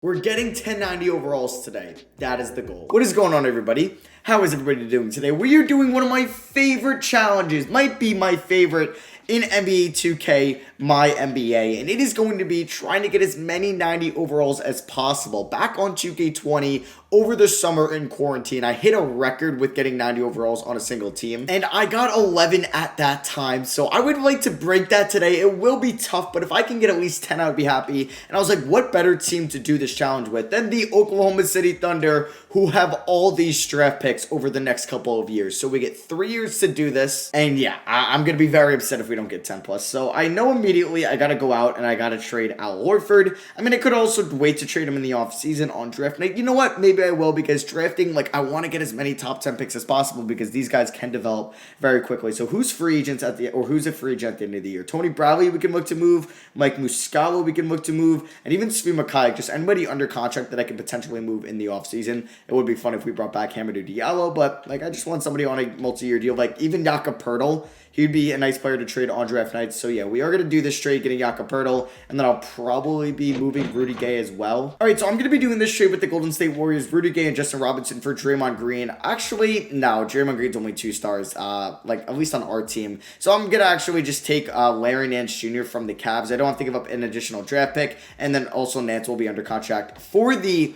We're getting 1090 overalls today. That is the goal. What is going on, everybody? How is everybody doing today? We are doing one of my favorite challenges. Might be my favorite in NBA 2K, my NBA. And it is going to be trying to get as many 90 overalls as possible. Back on 2K20 over the summer in quarantine, I hit a record with getting 90 overalls on a single team. And I got 11 at that time. So I would like to break that today. It will be tough, but if I can get at least 10, I would be happy. And I was like, what better team to do this challenge with than the Oklahoma City Thunder, who have all these draft picks over the next couple of years. So we get 3 years to do this. And yeah, I'm going to be very upset if we don't get 10 plus. So I know immediately I got to go out and I got to trade Al Horford. I mean, I could also wait to trade him in the offseason on draft night. You know what? Maybe I will, because drafting, I want to get as many top 10 picks as possible because these guys can develop very quickly. So who's free agents who's a free agent at the end of the year? Tony Bradley, we can look to move. Mike Muscala, we can look to move. And even Svi Mikhailiuk, just anybody under contract that I could potentially move in the offseason. It would be fun if we brought back Hamidou Diallo, but I just want somebody on a multi-year deal. Even Jakob Poeltl, he'd be a nice player to trade on draft nights. So yeah, we are going to do this trade, getting Jakob Poeltl, and then I'll probably be moving Rudy Gay as well. All right, so I'm going to be doing this trade with the Golden State Warriors, Rudy Gay and Justin Robinson for Draymond Green. Actually, no, Draymond Green's only 2 stars, at least on our team. So I'm going to actually just take Larry Nance Jr. from the Cavs. I don't have to give up an additional draft pick, and then also Nance will be under contract for the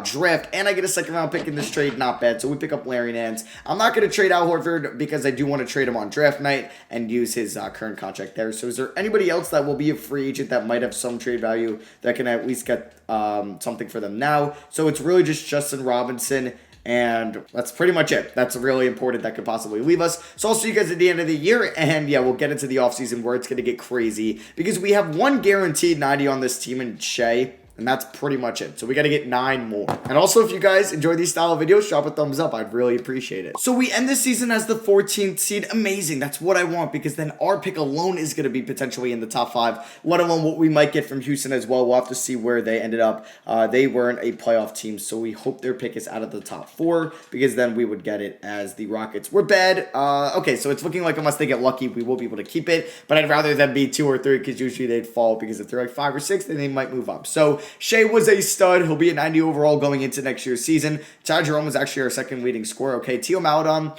draft, and I get a second round pick in this trade. Not bad. So we pick up Larry Nance. I'm not going to trade Al Horford because I do want to trade him on draft night and use his current contract there. So is there anybody else that will be a free agent that might have some trade value that can at least get something for them now? So it's really just Justin Robinson, and that's pretty much it. That's really important that could possibly leave us. So I'll see you guys at the end of the year. And yeah, we'll get into the offseason where it's going to get crazy because we have one guaranteed 90 on this team in Shea. And that's pretty much it. So we got to get 9 more. And also, if you guys enjoy these style of videos, drop a thumbs up. I'd really appreciate it. So we end this season as the 14th seed. Amazing. That's what I want, because then our pick alone is going to be potentially in the top 5, let alone what we might get from Houston as well. We'll have to see where they ended up. They weren't a playoff team, so we hope their pick is out of the top 4, because then we would get it as the Rockets. We're bad. Okay, so it's looking like unless they get lucky, we will be able to keep it. But I'd rather them be 2 or 3, because usually they'd fall, because if they're like 5 or 6, then they might move up. So Shea was a stud. He'll be a 90 overall going into next year's season. Ty Jerome was actually our second leading scorer. Okay, Theo Maledon,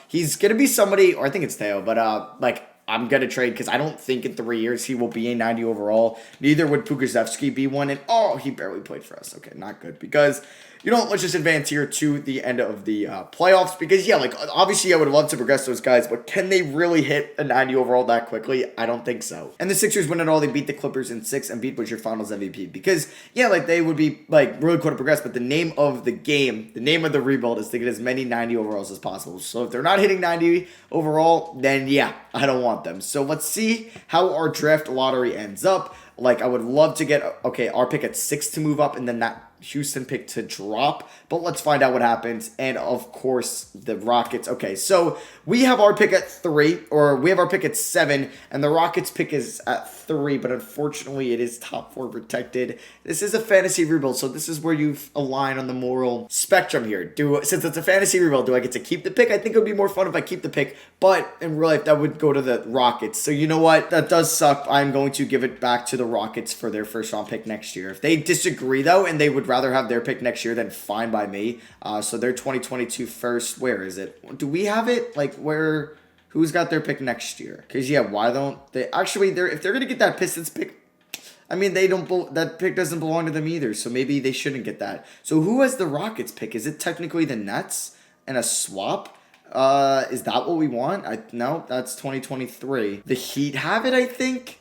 he's going to be somebody, or I think it's Theo, but I'm going to trade because I don't think in 3 years he will be a 90 overall. Neither would Pokusevski be one. And he barely played for us. Okay, not good, because let's just advance here to the end of the playoffs, because obviously I would love to progress those guys, but can they really hit a 90 overall that quickly? I don't think so. And the Sixers win it all. They beat the Clippers in 6, and Embiid was your finals MVP, because they would be really cool to progress, but the name of the game, the name of the rebuild is to get as many 90 overalls as possible. So if they're not hitting 90 overall, then yeah, I don't want them. So let's see how our draft lottery ends up. I would love to get, our pick at 6 to move up, and then that Houston pick to drop, but let's find out what happens. And of course, the Rockets. Okay, so we have our pick at 3, or we have our pick at 7, and the Rockets pick is at 3, but unfortunately it is top 4 protected. This is a fantasy rebuild, so this is where you align on the moral spectrum here. Since it's a fantasy rebuild, do I get to keep the pick? I think it would be more fun if I keep the pick, but in real life that would go to the Rockets. So you know what? That does suck. I'm going to give it back to the Rockets for their first round pick next year. If they disagree though, and they would rather have their pick next year, then fine by me. So their 2022 first, where is it? Do we have it? Who's got their pick next year? Because yeah, why don't they actually? If they're gonna get that Pistons pick, I mean that pick doesn't belong to them either. So maybe they shouldn't get that. So who has the Rockets pick? Is it technically the Nets and a swap? Is that what we want? No, that's 2023. The Heat have it, I think.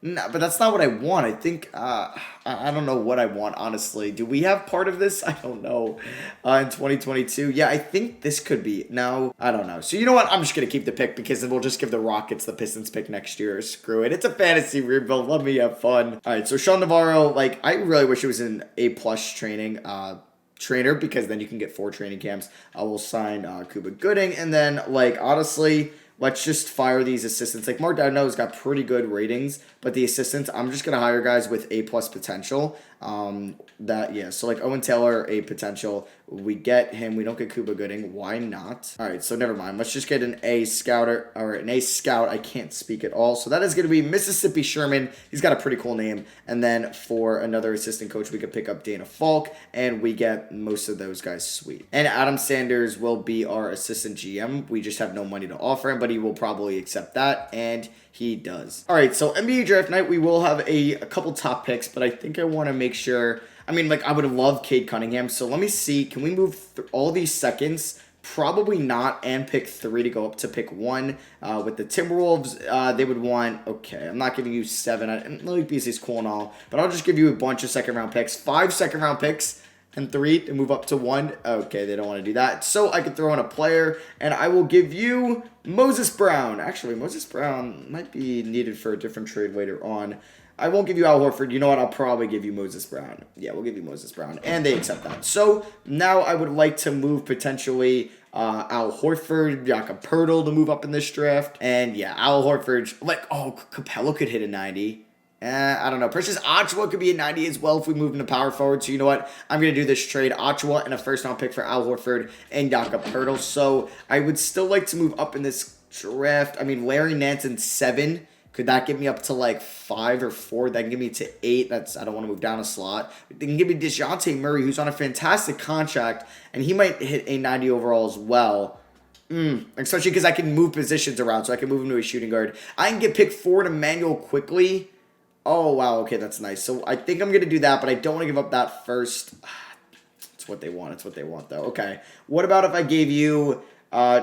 No, but that's not what I want. I think, I don't know what I want, honestly. Do we have part of this? I don't know. In 2022. Yeah, I think this could be. No, I don't know. So you know what? I'm just going to keep the pick, because then we'll just give the Rockets the Pistons pick next year. Screw it. It's a fantasy rebuild. Let me have fun. All right, so Sean Navarro, I really wish it was an A-plus trainer, because then you can get 4 training camps. I will sign Cuba Gooding, and then, honestly, let's just fire these assistants. Mark Daigneault's got pretty good ratings, but the assistants, I'm just going to hire guys with A-plus potential. So like Owen Taylor, a potential. We get him. We don't get Cuba Gooding. Why not? All right, so never mind. Let's just get an A scouter or an A scout. I can't speak at all. So that is going to be Mississippi Sherman. He's got a pretty cool name. And then for another assistant coach, we could pick up Dana Falk, and we get most of those guys sweet. And Adam Sanders will be our assistant GM. We just have no money to offer him, but he will probably accept that, and he does. All right, so NBA draft night, we will have a couple top picks, but I think I want to make sure. I mean, like, I would love Cade Cunningham. So let me see. Can we move all these seconds? Probably not, and pick 3 to go up to pick 1. With the Timberwolves, they would want, okay, I'm not giving you 7. Lily Beasley's cool and all, but I'll just give you a bunch of second-round picks. 5 second-round picks and 3 to move up to 1. Okay, they don't want to do that. So I could throw in a player, and I will give you Moses Brown. Actually, Moses Brown might be needed for a different trade later on. I won't give you Al Horford. You know what? I'll probably give you Moses Brown. Yeah, we'll give you Moses Brown. And they accept that. So now I would like to move potentially Al Horford, Jakob Poeltl to move up in this draft. And yeah, Al Horford, like, oh, Capello could hit a 90. I don't know. Precious Achiuwa could be a 90 as well if we move into power forward. So you know what? I'm going to do this trade. Achiuwa and a first-round pick for Al Horford and Jakob Poeltl. So I would still like to move up in this draft. I mean, Larry Nance in 7. Could that get me up to like 5 or 4? That can give me to 8. I don't want to move down a slot. They can give me DeJounte Murray, who's on a fantastic contract, and he might hit a 90 overall as well. Especially because I can move positions around, so I can move him to a shooting guard. I can get pick 4 to Emmanuel quickly. Oh, wow. Okay, that's nice. So I think I'm going to do that, but I don't want to give up that first. It's what they want. It's what they want, though. Okay. What about if I gave you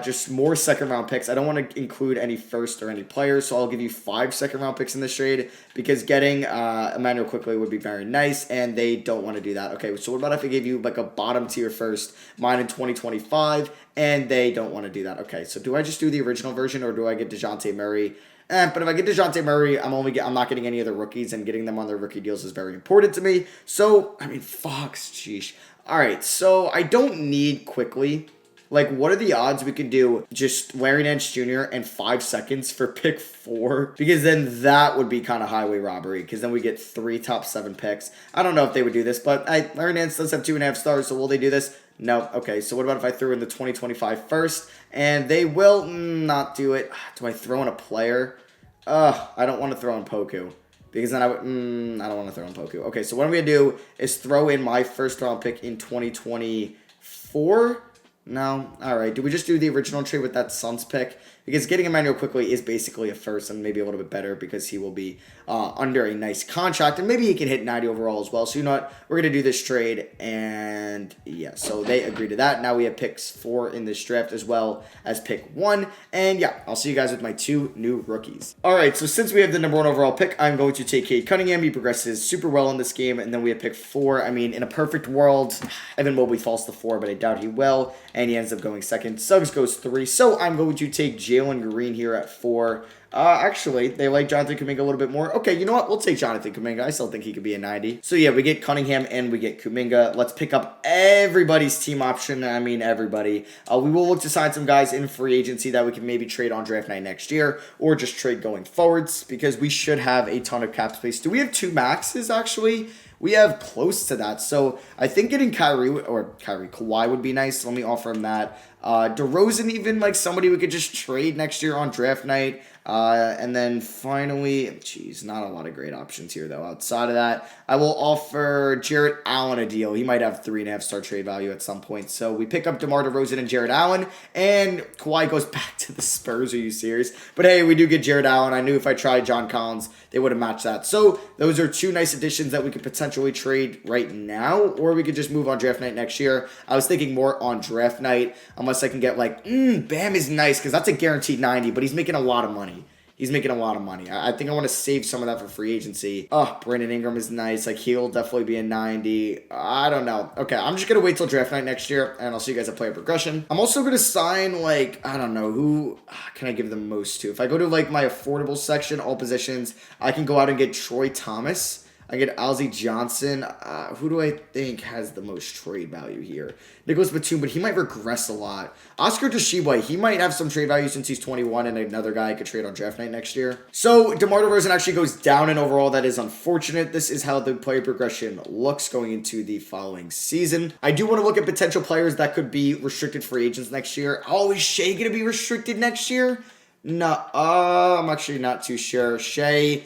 just more second-round picks? I don't want to include any first or any players, so I'll give you 5 second-round picks in this trade because getting Emmanuel quickly would be very nice, and they don't want to do that. Okay, so what about if I gave you like a bottom-tier first, mine in 2025, and they don't want to do that? Okay, so do I just do the original version, or do I get DeJounte Murray? But if I get DeJounte Murray, I'm not getting any other rookies, and getting them on their rookie deals is very important to me. So, I mean, Fox, sheesh. All right, so I don't need quickly. Like, what are the odds we could do just Larry Nance Jr. and 5 seconds for pick 4? Because then that would be kind of highway robbery. Because then we get 3 top 7 picks. I don't know if they would do this, but Larry Nance does have 2.5 stars, so will they do this? No. Okay, so what about if I threw in the 2025 first? And they will not do it. Do I throw in a player? I don't want to throw in Poku. Because then I don't want to throw in Poku. Okay, so what I'm going to do is throw in my first round pick in 2024. No? Alright. Do we just do the original trade with that Suns pick? Because getting Emmanuel quickly is basically a first and maybe a little bit better because he will be under a nice contract. And maybe he can hit 90 overall as well. So you know what? We're going to do this trade. And yeah, so they agree to that. Now we have picks 4 in this draft as well as pick 1. And yeah, I'll see you guys with my 2 new rookies. Alright, so since we have the number 1 overall pick, I'm going to take Cade Cunningham. He progresses super well in this game. And then we have pick 4. I mean, in a perfect world, Evan Mobley falls to 4, but I doubt he will. And he ends up going 2nd. Suggs goes 3. So I'm going to take Jalen Green here at 4. Actually, they like Jonathan Kuminga a little bit more. Okay, you know what? We'll take Jonathan Kuminga. I still think he could be a 90. So yeah, we get Cunningham and we get Kuminga. Let's pick up everybody's team option. I mean, everybody. We will look to sign some guys in free agency that we can maybe trade on draft night next year or just trade going forwards because we should have a ton of cap space. Do we have 2 maxes, actually? We have close to that. So I think getting Kawhi would be nice. Let me offer him that. DeRozan even, like somebody we could just trade next year on draft night. And then finally, not a lot of great options here though. Outside of that, I will offer Jarrett Allen a deal. He might have 3.5 star trade value at some point. So we pick up DeMar DeRozan and Jarrett Allen, and Kawhi goes back to the Spurs. Are you serious? But hey, we do get Jarrett Allen. I knew if I tried John Collins, they would have matched that. So those are 2 nice additions that we could potentially trade right now, or we could just move on draft night next year. I was thinking more on draft night, unless I can get like, Bam is nice because that's a guaranteed 90, but he's making a lot of money. He's making a lot of money. I think I want to save some of that for free agency. Brandon Ingram is nice. Like, he'll definitely be a 90. I don't know. Okay, I'm just going to wait till draft night next year, and I'll see you guys at player progression. I'm also going to sign, like, I don't know, who can I give the most to? If I go to, like, my affordable section, all positions, I can go out and get Troy Thomas. I get Alzi Johnson. Who do I think has the most trade value here? Nicholas Batum, but he might regress a lot. Oscar Tshiebwe, he might have some trade value since he's 21 and another guy I could trade on draft night next year. So DeMar DeRozan actually goes down, and overall that is unfortunate. This is how the player progression looks going into the following season. I do want to look at potential players that could be restricted free agents next year. Oh, is Shea going to be restricted next year? No, I'm actually not too sure. Shea,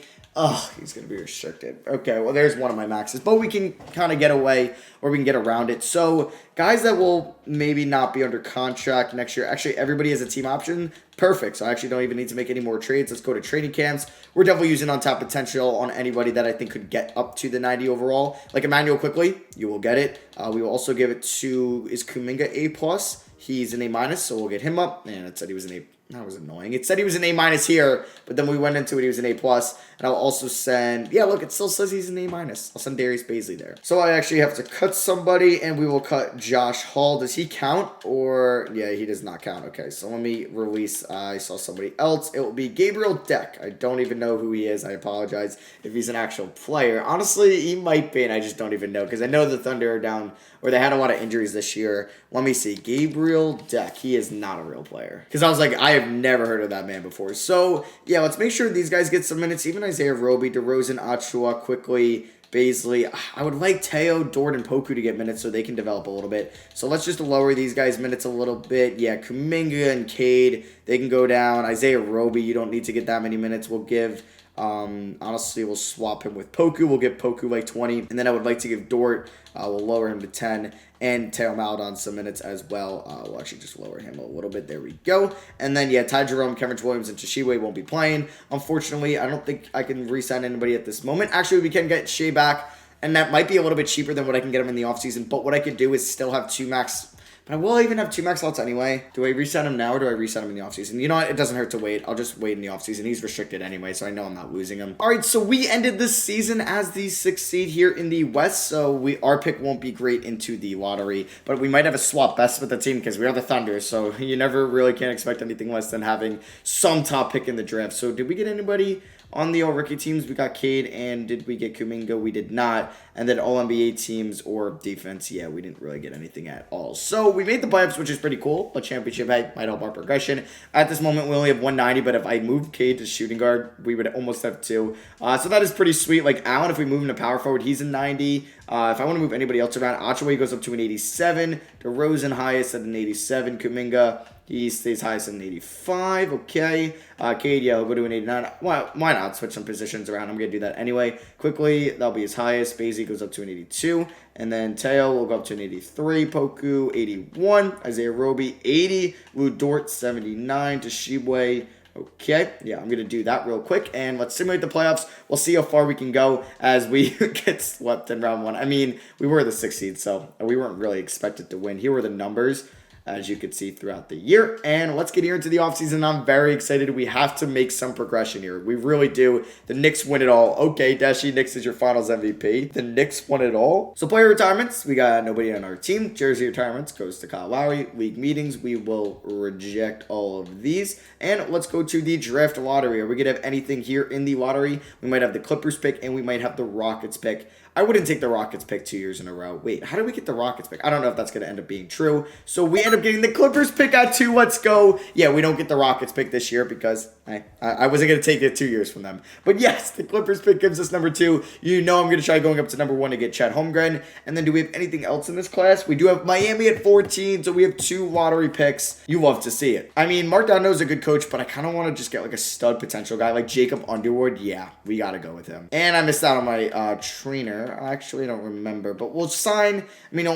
he's going to be restricted. Okay, well, there's one of my maxes. But we can kind of get away, or we can get around it. So, guys that will maybe not be under contract next year. Actually, everybody has a team option. Perfect. So, I actually don't even need to make any more trades. Let's go to training camps. We're definitely using on-top potential on anybody that I think could get up to the 90 overall. Like Emmanuel Quickly, you will get it. We will also give it to, is Kuminga A+? He's an A-, so we'll get him up. Man, it said he was an A+. That was annoying. It said he was an A- here, but then we went into it, he was an A+. And I'll also send, yeah, look, it still says he's an A-. I'll send Darius Baisley there. So I actually have to cut somebody, and we will cut Josh Hall. Does he count? Or, yeah, he does not count. Okay, so let me release, I saw somebody else. It will be Gabriel Deck. I don't even know who he is. I apologize if he's an actual player. Honestly, he might be, and I just don't even know, because I know the Thunder are down, or they had a lot of injuries this year. Let me see. Gabriel Deck. He is not a real player. Because I was like, I have never heard of that man before. So, yeah, let's make sure these guys get some minutes. Even Isaiah Roby, DeRozan, Achua, Quickly, Baisley. I would like Teo, Dort, and Poku to get minutes so they can develop a little bit. So let's just lower these guys' minutes a little bit. Yeah, Kuminga and Cade, they can go down. Isaiah Roby, you don't need to get that many minutes. We'll give... honestly, we'll swap him with Poku. We'll give Poku like 20. And then I would like to give Dort, we'll lower him to 10. And Teo Maledon some minutes as well. We'll actually just lower him a little bit. There we go. And then, yeah, Ty Jerome, Kevin Williams, and Tshiebwe won't be playing. Unfortunately, I don't think I can re-sign anybody at this moment. Actually, we can get Shea back. And that might be a little bit cheaper than what I can get him in the offseason. But what I could do is still have 2 max. But I will even have 2 max slots anyway. Do I reset him now, or do I reset him in the offseason? You know what? It doesn't hurt to wait. I'll just wait in the offseason. He's restricted anyway, so I know I'm not losing him. All right, so we ended this season as the 6th seed here in the West, so our pick won't be great into the lottery, but we might have a swap best with the team because we are the Thunder, so you never really can't expect anything less than having some top pick in the draft. So did we get anybody on the all-rookie teams? We got Cade, and did we get Kuminga? We did not. And then all-NBA teams or defense, yeah, we didn't really get anything at all. So we made the playoffs, which is pretty cool. A championship might help our progression. At this moment, we only have 190, but if I moved Cade to shooting guard, we would almost have 2. So that is pretty sweet. Like Allen, if we move him to power forward, he's a 90. If I want to move anybody else around, Achua goes up to an 87. DeRozan highest at an 87. Kuminga, he stays highest at an 85. Okay. Cade, yeah, he'll go to an 89. Well, why not switch some positions around? I'm going to do that anyway. Quickly, that'll be his highest. Baisley goes up to an 82. And then Teo will go up to an 83. Poku, 81. Isaiah Roby, 80. Lou Dort, 79. Tshiebwe. Okay, yeah, I'm going to do that real quick, and let's simulate the playoffs. We'll see how far we can go as we get swept in round 1. I mean, we were the 6th seed, so we weren't really expected to win. Here were the numbers, as you could see throughout the year. And let's get here into the offseason. I'm very excited. We have to make some progression here. We really do. The Knicks win it all. Okay, Dashi, Knicks is your finals MVP. The Knicks won it all. So player retirements, we got nobody on our team. Jersey retirements goes to Kyle Lowry. League meetings, we will reject all of these. And let's go to the draft lottery. Are we going to have anything here in the lottery? We might have the Clippers pick, and we might have the Rockets pick. I wouldn't take the Rockets pick 2 years in a row. Wait, how did we get the Rockets pick? I don't know if that's going to end up being true. So we end up getting the Clippers pick at 2. Let's go. Yeah, we don't get the Rockets pick this year because I wasn't going to take it 2 years from them. But yes, the Clippers pick gives us number 2. You know I'm going to try going up to number 1 to get Chet Holmgren. And then do we have anything else in this class? We do have Miami at 14, so we have 2 lottery picks. You love to see it. I mean, Mark Donno's a good coach, but I kind of want to just get like a stud potential guy like Jacob Underwood. Yeah, we got to go with him. And I missed out on my trainer. I actually don't remember, but we'll sign. I mean,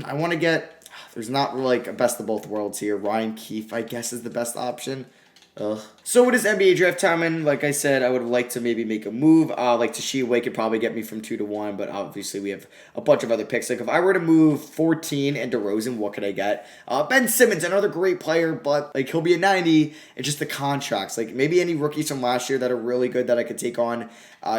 I want to get. There's not really like a best of both worlds here. Ryan Keefe, I guess, is the best option. Ugh. So it is NBA draft time, and like I said, I would like to maybe make a move. Like Tshiebwe could probably get me from 2 to 1, but obviously we have a bunch of other picks. Like if I were to move 14 and DeRozan, what could I get? Ben Simmons, another great player, but like he'll be a 90. It's just the contracts. Like maybe any rookies from last year that are really good that I could take on.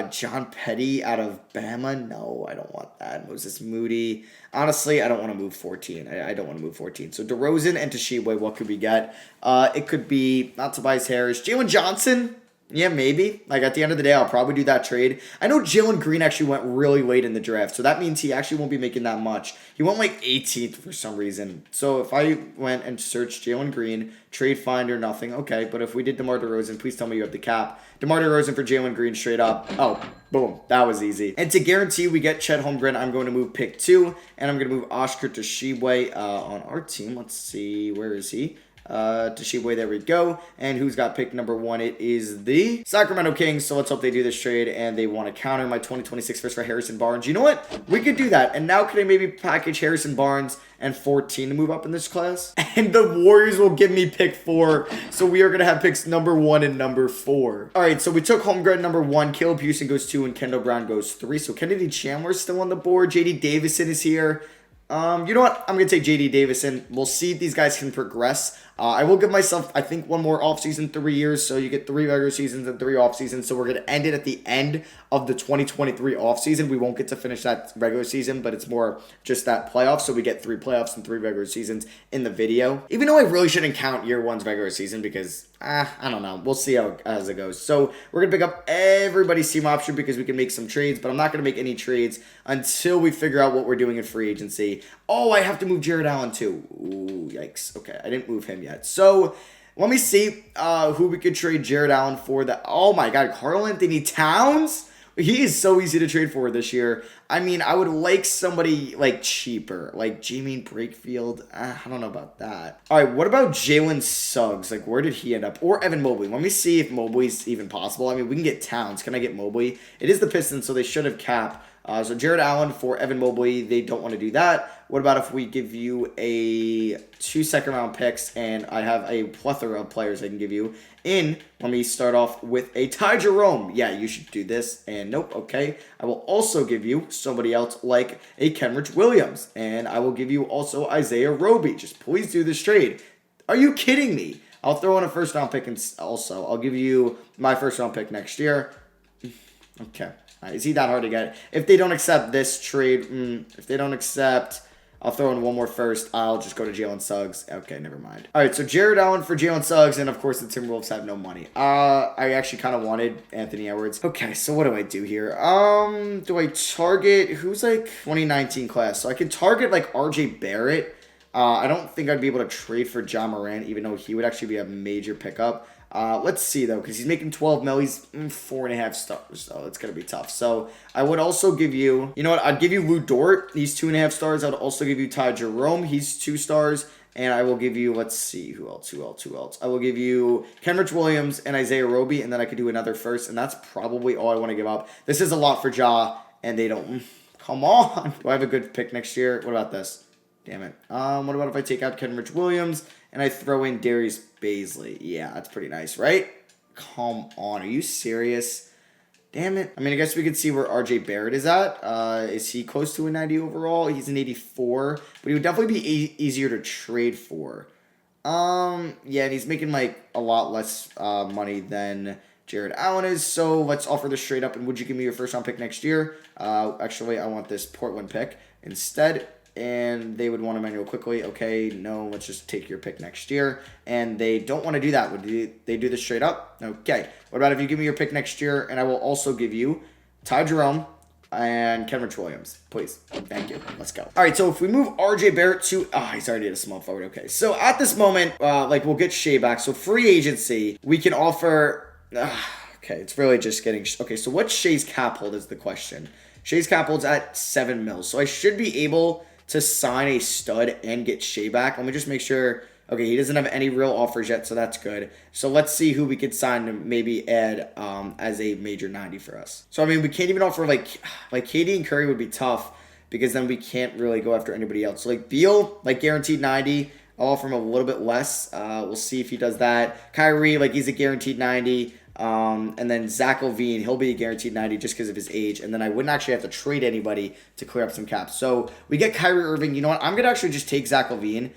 John Petty out of Bama. No, I don't want that. Moses Moody. Honestly, I don't want to move 14. I don't want to move 14. So DeRozan and Tshiebwe, what could we get? It could be not Tobias Harris. Jalen Johnson. Yeah, maybe. Like, at the end of the day, I'll probably do that trade. I know Jalen Green actually went really late in the draft, so that means he actually won't be making that much. He went like 18th for some reason. So if I went and searched Jalen Green, trade finder, nothing, okay. But if we did DeMar DeRozan, please tell me you have the cap. DeMar DeRozan for Jalen Green straight up. Oh, boom. That was easy. And to guarantee we get Chet Holmgren, I'm going to move pick 2, and I'm going to move Oscar Tshiebwe on our team. Let's see, where is he? Tshiebwe, there we go. And who's got pick number 1? It is the Sacramento Kings. So let's hope they do this trade and they want to counter my 2026 first for Harrison Barnes. You know what? We could do that. And now could I maybe package Harrison Barnes and 14 to move up in this class? And the Warriors will give me pick 4. So we are going to have picks number 1 and number 4. All right, so we took Holmgren number 1. Caleb Houston goes 2 and Kendall Brown goes 3. So Kennedy Chandler's still on the board. JD Davison is here. You know what? I'm going to take JD Davison. We'll see if these guys can progress. I will give myself, I think, one more offseason, 3 years. So you get 3 regular seasons and 3 offseasons. So we're going to end it at the end of the 2023 offseason. We won't get to finish that regular season, but it's more just that playoff. So we get 3 playoffs and 3 regular seasons in the video. Even though I really shouldn't count year 1's regular season because, I don't know. We'll see how as it goes. So we're going to pick up everybody's team option because we can make some trades, but I'm not going to make any trades until we figure out what we're doing in free agency. Oh, I have to move Jared Allen too. Ooh, yikes. Okay, I didn't move him yet. So let me see who we could trade Jared Allen for. Oh my God, Karl Anthony Towns? He is so easy to trade for this year. I mean, I would like somebody like cheaper, like Jamean Brakefield. I don't know about that. All right, what about Jalen Suggs? Like, where did he end up? Or Evan Mobley. Let me see if Mobley's even possible. I mean, we can get Towns. Can I get Mobley? It is the Pistons, so they should have cap. So Jared Allen for Evan Mobley, they don't want to do that. What about if we give you a 2 second-round picks, and I have a plethora of players I can give you in. Let me start off with a Ty Jerome. Yeah, you should do this. And nope, okay. I will also give you somebody else like a Kenrich Williams. And I will give you also Isaiah Roby. Just please do this trade. Are you kidding me? I'll throw in a first-round pick and also I'll give you my first-round pick next year. Okay. Is he that hard to get? If they don't accept this trade, if they don't accept, I'll throw in one more first. I'll just go to Jalen Suggs. Okay, never mind. All right, so Jared Allen for Jalen Suggs, and of course the Timberwolves have no money. I actually kind of wanted Anthony Edwards. Okay, so what do I do here? Do I target, who's like 2019 class? So I could target like RJ Barrett. I don't think I'd be able to trade for Ja Morant, even though he would actually be a major pickup. Let's see, though, because he's making 12 mil. He's 4.5 stars, so it's going to be tough. So I would also give you, you know what? I'd give you Lou Dort. He's 2.5 stars. I would also give you Ty Jerome. He's 2 stars. And I will give you, let's see, who else? I will give you Kenrich Williams and Isaiah Roby, and then I could do another first. And that's probably all I want to give up. This is a lot for Ja, and they don't. Come on. Do I have a good pick next year? What about this? Damn it. What about if I take out Kenrich Williams and I throw in Darius Baisley? Yeah, that's pretty nice, right? Come on. Are you serious? Damn it. I mean, I guess we could see where RJ Barrett is at. Is he close to a 90 overall? He's an 84, but he would definitely be easier to trade for. Yeah, and he's making like a lot less money than Jared Allen is. So let's offer this straight up. And would you give me your first round pick next year? Actually, I want this Portland pick instead. And they would want Emmanuel quickly. Okay, no, let's just take your pick next year. And they don't want to do that. Would they do this straight up? Okay. What about if you give me your pick next year, and I will also give you Ty Jerome and Kenrich Williams, please. Thank you. Let's go. All right, so if we move RJ Barrett to... he's already at a small forward. Okay, so at this moment, we'll get Shea back. So free agency, we can offer... okay, it's really just getting... Okay, so what's Shea's cap hold is the question. Shea's cap hold's at 7 mil. So I should be able to sign a stud and get Shea back. Let me just make sure. Okay, he doesn't have any real offers yet, so that's good. So let's see who we could sign to maybe add as a major 90 for us. So, I mean, we can't even offer, like KD and Curry would be tough because then we can't really go after anybody else. So, like, Beal, like, guaranteed 90. I'll offer him a little bit less. We'll see if he does that. Kyrie, like, he's a guaranteed 90. And then Zach LaVine, he'll be a guaranteed 90 just because of his age. And then I wouldn't actually have to trade anybody to clear up some caps. So we get Kyrie Irving. You know what? I'm going to actually just take Zach LaVine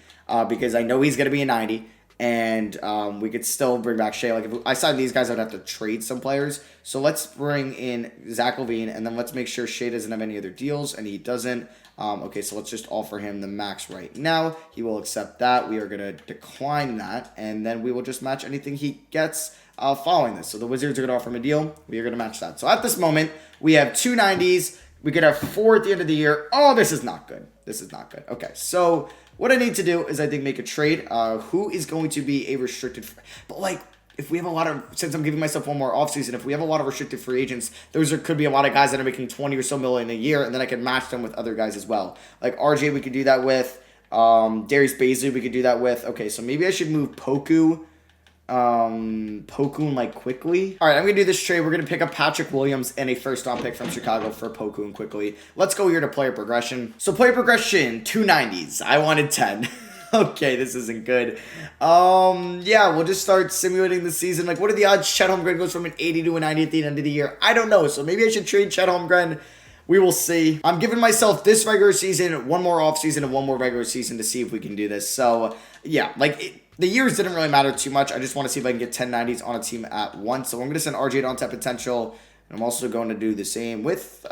because I know he's going to be a 90. And we could still bring back Shea. Like, if I signed these guys, I'd have to trade some players. So let's bring in Zach LaVine, and then let's make sure Shea doesn't have any other deals, and he doesn't. Okay, so let's just offer him the max right now. He will accept that. We are going to decline that, and then we will just match anything he gets following this. So the Wizards are going to offer him a deal. We are going to match that. So at this moment, we have 2 90s. We could have 4 at the end of the year. Oh, this is not good. This is not good. Okay, so what I need to do is I think make a trade. Who is going to be a restricted free? But like, if we have a lot of, since I'm giving myself one more offseason, if we have a lot of restricted free agents, could be a lot of guys that are making 20 or so million a year, and then I can match them with other guys as well. Like RJ, we could do that with. Darius Bazley, we could do that with. Okay, so maybe I should move Poku and like quickly. All right, I'm gonna do this trade. We're gonna pick up Patrick Williams and a first-round pick from Chicago for Poku and quickly. Let's go here to player progression. So player progression, 2 90s. I wanted 10. Okay, this isn't good. Yeah, we'll just start simulating the season. Like, what are the odds Chet Holmgren goes from an 80 to a 90 at the end of the year? I don't know. So maybe I should trade Chet Holmgren. We will see. I'm giving myself this regular season, one more offseason, and one more regular season to see if we can do this. So, yeah, like, the years didn't really matter too much. I just want to see if I can get 10 90s on a team at once. So I'm going to send RJ to untapped potential. And I'm also going to do the same with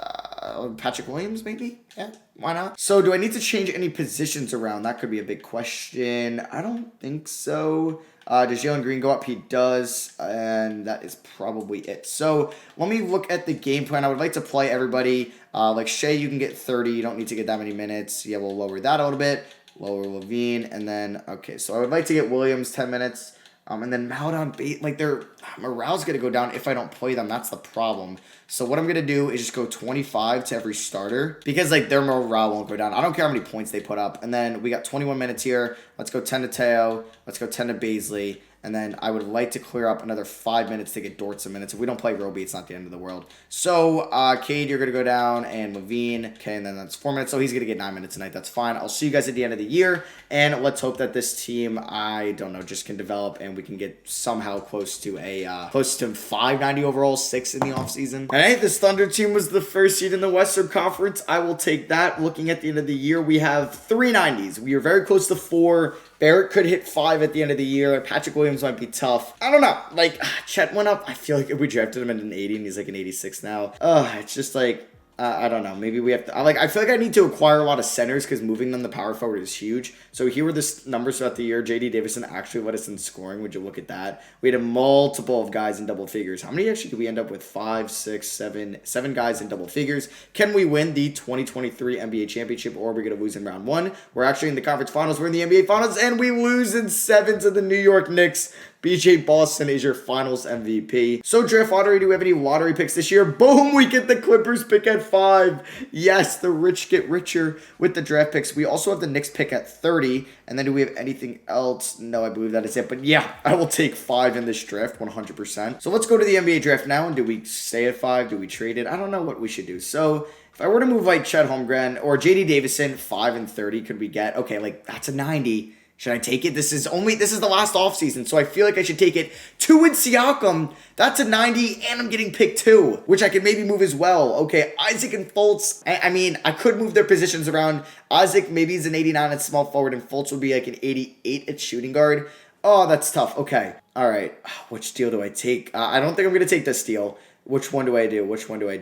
Patrick Williams, maybe? Yeah, why not? So do I need to change any positions around? That could be a big question. I don't think so. Does Jalen Green go up? He does. And that is probably it. So let me look at the game plan. I would like to play everybody. Like Shea, you can get 30. You don't need to get that many minutes. Yeah, we'll lower that a little bit. Lower Levine. And then, okay, so I would like to get Williams 10 minutes. And then Maledon, like their morale's going to go down if I don't play them. That's the problem. So what I'm going to do is just go 25 to every starter because like their morale won't go down. I don't care how many points they put up. And then we got 21 minutes here. Let's go 10 to Teo. Let's go 10 to Bazley. And then I would like to clear up another 5 minutes to get Dort some minutes. If we don't play Roby, it's not the end of the world. So, Cade, you're going to go down, and Levine. Okay, and then that's 4 minutes. So he's going to get 9 minutes tonight. That's fine. I'll see you guys at the end of the year. And let's hope that this team, I don't know, just can develop and we can get somehow close to 590 overall, 6 in the offseason. All right, this Thunder team was the first seed in the Western Conference. I will take that. Looking at the end of the year, we have 3 90s. We are very close to 4. Barrett could hit 5 at the end of the year. Patrick Williams might be tough. I don't know. Like, Chet went up. I feel like if we drafted him at an 80 and he's like an 86 now. It's just like, I don't know. Maybe we have to, I feel like I need to acquire a lot of centers because moving them to power forward is huge. So here were the numbers throughout the year. J.D. Davison actually led us in scoring. Would you look at that? We had a multiple of guys in double figures. How many actually did we end up with? 5, 6, 7 guys in double figures. Can we win the 2023 NBA championship or are we going to lose in round 1? We're actually in the conference finals. We're in the NBA finals and we lose in 7 to the New York Knicks. BJ Boston is your finals MVP. So draft lottery, do we have any lottery picks this year? Boom, we get the Clippers pick at 5. Yes, the rich get richer with the draft picks. We also have the Knicks pick at 30. And then do we have anything else? No, I believe that is it. But yeah, I will take 5 in this draft, 100%. So let's go to the NBA draft now. And do we stay at 5? Do we trade it? I don't know what we should do. So if I were to move like Chet Holmgren or J.D. Davison, 5 and 30 could we get? Okay, like that's a 90. Should I take it? This is the last offseason, so I feel like I should take it. 2 in Siakam, that's a 90, and I'm getting pick 2, which I could maybe move as well. Okay, Isaac and Fultz, I mean, I could move their positions around. Isaac maybe is an 89 at small forward, and Fultz would be like an 88 at shooting guard. Oh, that's tough. Okay, all right. Which deal do I take? I don't think I'm going to take this deal. Which one do I do?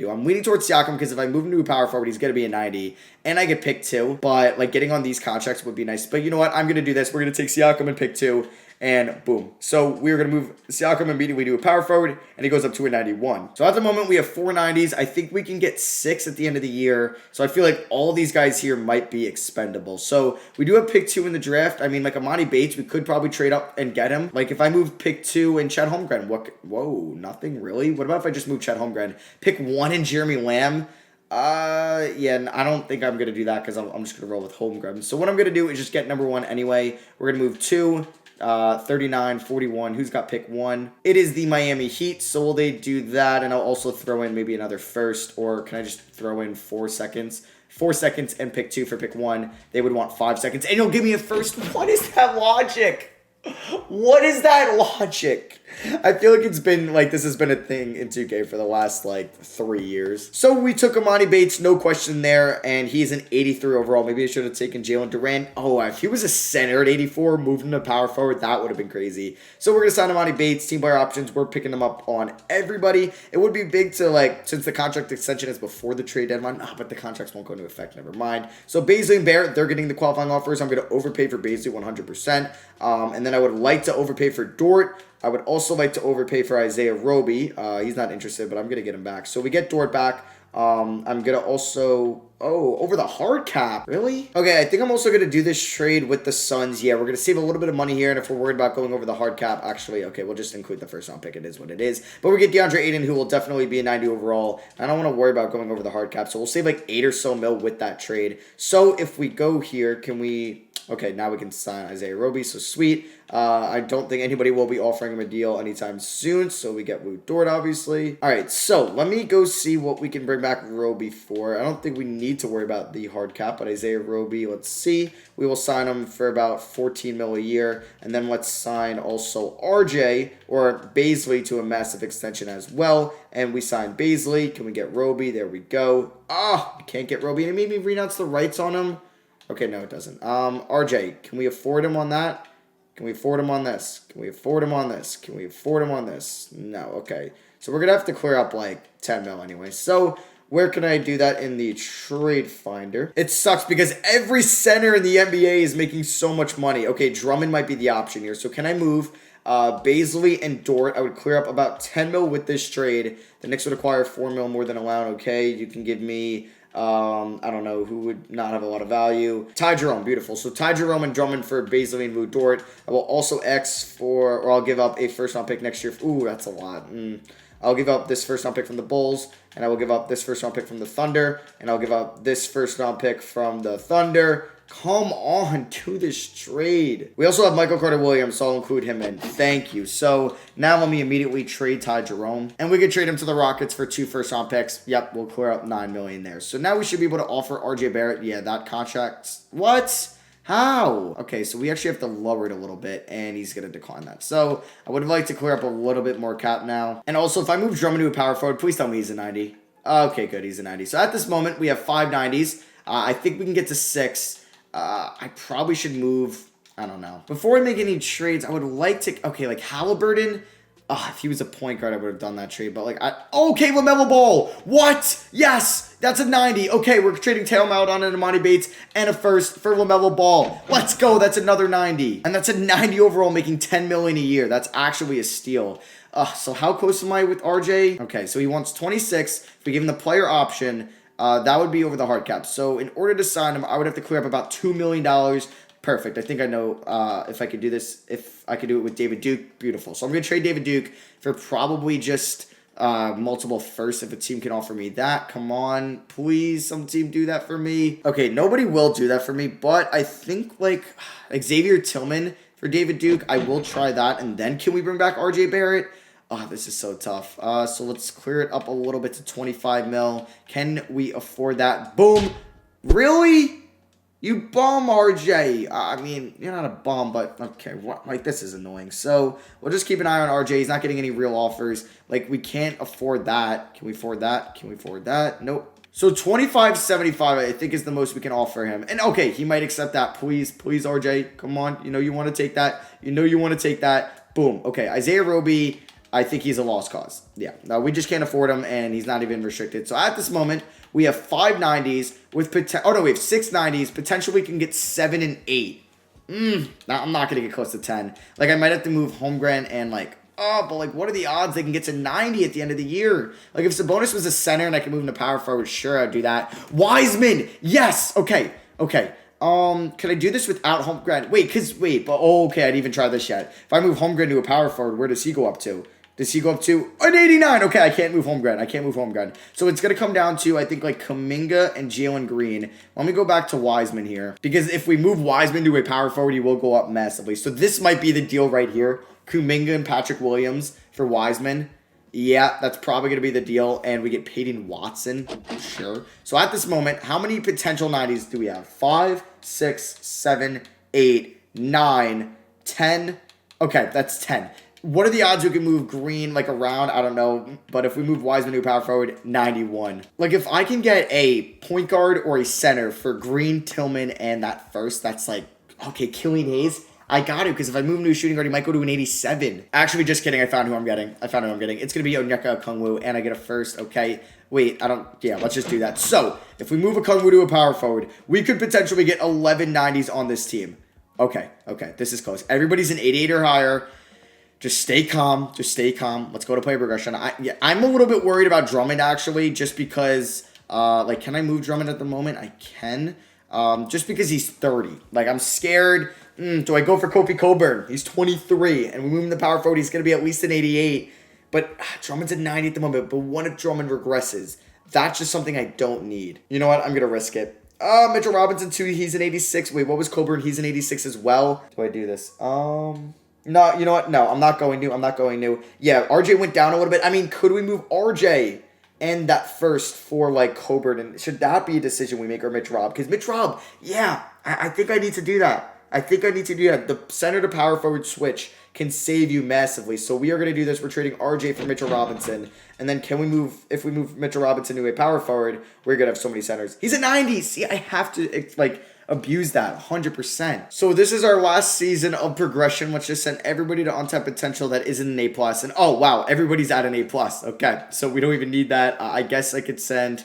I'm leaning towards Siakam because if I move him to a power forward, he's going to be a 90. And I get pick 2. But, like, getting on these contracts would be nice. But you know what? I'm going to do this. We're going to take Siakam and pick 2. And boom. So we're going to move Siakam immediately to a power forward. And he goes up to a 91. So at the moment, we have 4 90s. I think we can get 6 at the end of the year. So I feel like all these guys here might be expendable. So we do have pick 2 in the draft. I mean, like Amani Bates, we could probably trade up and get him. Like if I move pick 2 and Chet Holmgren, whoa, nothing really? What about if I just move Chet Holmgren? Pick 1 and Jeremy Lamb? Yeah, I don't think I'm going to do that because I'm just going to roll with Holmgren. So what I'm going to do is just get number 1 anyway. We're going to move 2. 39, 41. Who's got pick 1? It is the Miami Heat. So will they do that? And I'll also throw in maybe another first. Or can I just throw in 4 seconds? 4 seconds and pick 2 for pick 1. They would want 5 seconds. And you'll give me a first. What is that logic? What is that logic? I feel like it's been, like, this has been a thing in 2K for the last, like, 3 years. So we took Amani Bates, no question there, and he's an 83 overall. Maybe I should have taken Jalen Durant. Oh, if he was a center at 84, moved him to power forward, that would have been crazy. So we're going to sign Amani Bates, team player options. We're picking them up on everybody. It would be big to, like, since the contract extension is before the trade deadline, but the contracts won't go into effect, never mind. So Bazley and Barrett, they're getting the qualifying offers. I'm going to overpay for Bazley 100%. And then I would like to overpay for Dort. I would also like to overpay for Isaiah Roby. He's not interested, but I'm going to get him back. So we get Dort back. I'm going to also... Oh, over the hard cap. Really? Okay, I think I'm also going to do this trade with the Suns. Yeah, we're going to save a little bit of money here, and if we're worried about going over the hard cap, actually, okay, we'll just include the first round pick. It is what it is. But we get DeAndre Ayton, who will definitely be a 90 overall. I don't want to worry about going over the hard cap, so we'll save like 8 or so mil with that trade. So if we go here, can we... Okay, now we can sign Isaiah Roby, so sweet. I don't think anybody will be offering him a deal anytime soon, so we get Lou Dort, obviously. All right, so let me go see what we can bring back Roby for. I don't think we need to worry about the hard cap, but Isaiah Roby, let's see. We will sign him for about 14 mil a year, and then let's sign also RJ or Bazley to a massive extension as well, and we sign Bazley. Can we get Roby? There we go. Ah, we can't get Roby, and it made me renounce the rights on him. Okay, no, it doesn't. RJ, can we afford him on that? Can we afford him on this? Can we afford him on this? Can we afford him on this? No, okay. So we're going to have to clear up like 10 mil anyway. So where can I do that in the trade finder? It sucks because every center in the NBA is making so much money. Okay, Drummond might be the option here. So can I move Bazley and Dort? I would clear up about 10 mil with this trade. The Knicks would acquire 4 mil more than allowed. Okay, you can give me... I don't know who would not have a lot of value. Ty Jerome, beautiful. So Ty Jerome and Drummond for Bazley and Lou Dort. I will also or I'll give up a first round pick next year. Ooh, that's a lot. I'll give up this first round pick from the Bulls, and I will give up this first round pick from the Thunder, and I'll give up this first round pick from the Thunder. Come on, do this trade. We also have Michael Carter-Williams, so I'll include him in. Thank you. So now let me immediately trade Ty Jerome. And we can trade him to the Rockets for 2 first-round picks. Yep, we'll clear up $9 million there. So now we should be able to offer RJ Barrett. Yeah, that contract. What? How? Okay, so we actually have to lower it a little bit, and he's going to decline that. So I would have liked to clear up a little bit more cap now. And also, if I move Drummond to a power forward, please tell me he's a 90. Okay, good, he's a 90. So at this moment, we have 5 90s. I think we can get to 6. I probably should move, I don't know. Before I make any trades, I would like to, okay, like Halliburton, if he was a point guard, I would have done that trade, but like, okay, LaMelo Ball, what? Yes, that's a 90. Okay, we're trading Taylor Maledon and Emoni Bates and a first for LaMelo Ball. Let's go, that's another 90. And that's a 90 overall, making $10 million a year. That's actually a steal. So how close am I with RJ? Okay, so he wants 26. If we give him the player option, that would be over the hard cap. So in order to sign him, I would have to clear up about $2 million. Perfect. I think I know if I could do this, if I could do it with David Duke. Beautiful. So I'm going to trade David Duke for probably just multiple firsts if a team can offer me that. Come on. Please, some team do that for me. Okay, nobody will do that for me, but I think like Xavier Tillman for David Duke, I will try that. And then can we bring back RJ Barrett? Oh, this is so tough. So let's clear it up a little bit to 25 mil. Can we afford that? Boom. Really? You bum, RJ. I mean, you're not a bum, but okay. What? Like, this is annoying. So we'll just keep an eye on RJ. He's not getting any real offers. Like, we can't afford that. Can we afford that? Can we afford that? Nope. So 25.75, I think, is the most we can offer him. And okay, he might accept that. Please, please, RJ. Come on. You know you want to take that. You know you want to take that. Boom. Okay, Isaiah Roby. I think he's a lost cause. Yeah, no, we just can't afford him, and he's not even restricted. So at this moment, we have 5 90s with we have 6 90s. Potentially, we can get 7 and 8. Now I'm not gonna get close to 10. Like, I might have to move Holmgren and like, but like, what are the odds they can get to 90 at the end of the year? Like, if Sabonis was a center and I could move him to power forward, sure, I'd do that. Wiseman, yes. Okay. Can I do this without Holmgren? Okay, I didn't even try this yet. If I move Holmgren to a power forward, where does he go up to? Does he go up to an 89? Okay, I can't move Holmgren. So it's going to come down to, I think, like Kuminga and Jalen Green. Let me go back to Wiseman here. Because if we move Wiseman to a power forward, he will go up massively. So this might be the deal right here. Kuminga and Patrick Williams for Wiseman. Yeah, that's probably going to be the deal. And we get Peyton Watson. Sure. So at this moment, how many potential 90s do we have? 5, 6, 7, 8, 9, 10. Okay, that's 10. What are the odds we can move Green, like, around? I don't know. But if we move Wiseman to power forward, 91. Like, if I can get a point guard or a center for Green, Tillman, and that first, that's like, okay, Killian Hayes, I got it. Because if I move him to a shooting guard, he might go to an 87. Actually, just kidding. I found who I'm getting. It's going to be Onyeka Okongwu, and I get a first. Okay. Wait, let's just do that. So, if we move Okongwu to a power forward, we could potentially get 11 90s on this team. Okay. This is close. Everybody's an 88 or higher. Just stay calm. Just stay calm. Let's go to play progression. I'm a little bit worried about Drummond, actually, just because, like, can I move Drummond at the moment? I can. Just because he's 30. Like, I'm scared. Do I go for Kofi Coburn? He's 23, and we move him to power forward. He's going to be at least an 88. But Drummond's at 90 at the moment. But what if Drummond regresses? That's just something I don't need. You know what? I'm going to risk it. Mitchell Robinson, too. He's an 86. Wait, what was Coburn? He's an 86 as well. Do I do this? No, you know what? No, I'm not going to. Yeah, RJ went down a little bit. I mean, could we move RJ and that first for, like, Coburn? And should that be a decision we make, or Mitch Rob? Because Mitch Rob, yeah, I think I need to do that. The center to power forward switch can save you massively. So we are going to do this. We're trading RJ for Mitchell Robinson. And then if we move Mitchell Robinson to a power forward, we're going to have so many centers. He's a 90. See, I have to, like, abuse that 100%. So this is our last season of progression. Let's just send everybody to untapped potential that isn't an A+. And oh, wow, everybody's at an A+. Okay, so we don't even need that. I guess I could send,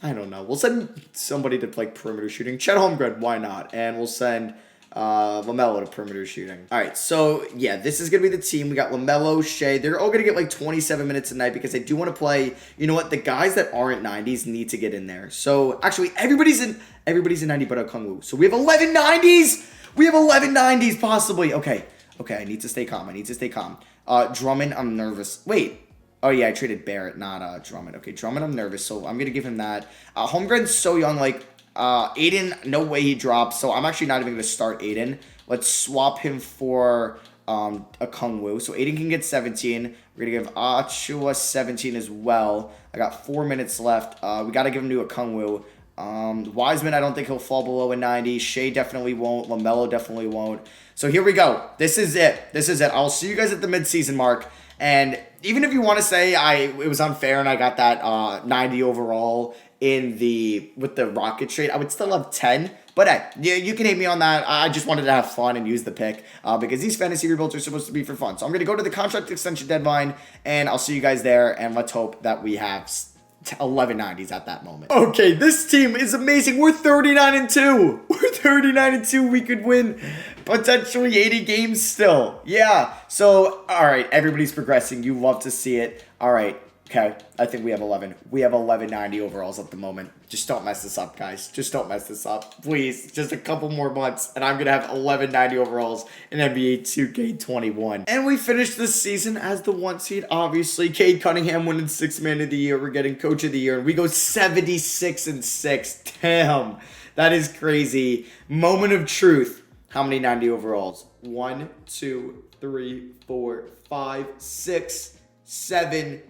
I don't know. We'll send somebody to, like, perimeter shooting. Chet Holmgren, why not? And we'll send LaMelo to perimeter shooting. All right, so yeah, this is going to be the team. We got LaMelo, Shea. They're all going to get like 27 minutes a night because I do want to play. You know what? The guys that aren't 90s need to get in there. So actually, everybody's in 90 but Okongwu. So we have 11 90s. We have 11 90s possibly. Okay, I need to stay calm. Drummond, I'm nervous. Wait. Oh, yeah, I traded Barrett, not Drummond. Okay, Drummond, I'm nervous, so I'm going to give him that. Holmgren's so young, like, Aiden, no way he drops, so I'm actually not even going to start Aiden. Let's swap him for Okongwu. So Aiden can get 17. We're going to give Achua 17 as well. I got 4 minutes left. We got to give him to Okongwu. Wiseman, I don't think he'll fall below a 90. Shea definitely won't. LaMelo definitely won't. So here we go. This is it. I'll see you guys at the midseason mark. And even if you want to say it was unfair and I got that 90 overall with the Rocket trade, I would still have 10. But hey, you can hate me on that. I just wanted to have fun and use the pick because these fantasy rebuilds are supposed to be for fun. So I'm going to go to the contract extension deadline, and I'll see you guys there. And let's hope that we have 11 90s at that moment. Okay, this team is amazing. We're 39-2. We could win potentially 80 games still. Yeah. So, all right, everybody's progressing. You love to see it. All right. Okay, I think we have 11. We have 11 90 overalls at the moment. Just don't mess this up, guys. Just don't mess this up. Please, just a couple more months, and I'm going to have 11 90 overalls in NBA 2K21. And we finished this season as the 1 seed, obviously. Cade Cunningham winning 6th Man of the Year. We're getting Coach of the Year, and we go 76-6. Damn, that is crazy. Moment of truth. How many 90 overalls? 1, 2, 3, 4, 5, 6, 7,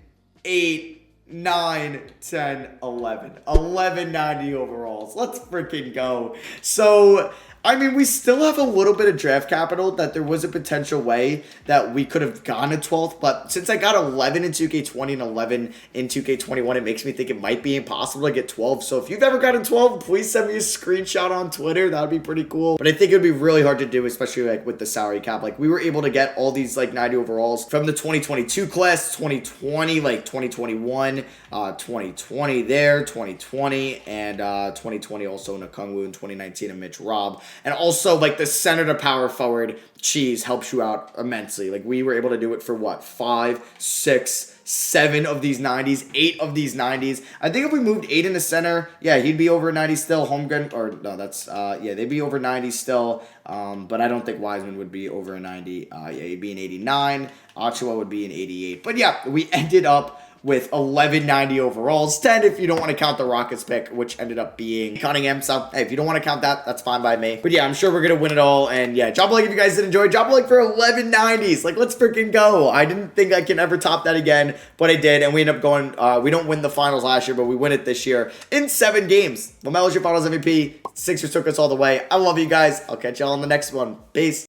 8, 9, 10, 11. 11 90 overalls. Let's freaking go. So, I mean, we still have a little bit of draft capital that there was a potential way that we could have gone a 12th, but since I got 11 in 2K20 and 11 in 2K21, it makes me think it might be impossible to get 12. So if you've ever gotten 12, please send me a screenshot on Twitter. That would be pretty cool. But I think it would be really hard to do, especially like with the salary cap. Like we were able to get all these like 90 overalls from the 2022 class, 2020, like 2021, 2020 there, 2020, and 2020 also in Okongwu, in 2019 and Mitch Rob. And also, like, the center to power forward cheese helps you out immensely. Like, we were able to do it for, what, 5, 6, 7 of these 90s, 8 of these 90s. I think if we moved 8 in the center, yeah, he'd be over 90 still. Holmgren, or no, that's, yeah, they'd be over 90 still. But I don't think Wiseman would be over a 90. Yeah, he'd be an 89. Achua would be an 88. But, yeah, we ended up with 1190 overalls, 10 if you don't want to count the Rockets pick, which ended up being Cunningham. So, hey, if you don't want to count that, that's fine by me. But yeah, I'm sure we're going to win it all. And yeah, drop a like if you guys did enjoy. Drop a like for 1190s. Like, let's freaking go. I didn't think I can ever top that again, but I did. And we end up going, we don't win the finals last year, but we win it this year in 7 games. LaMelo's your finals MVP. Sixers took us all the way. I love you guys. I'll catch y'all on the next one. Peace.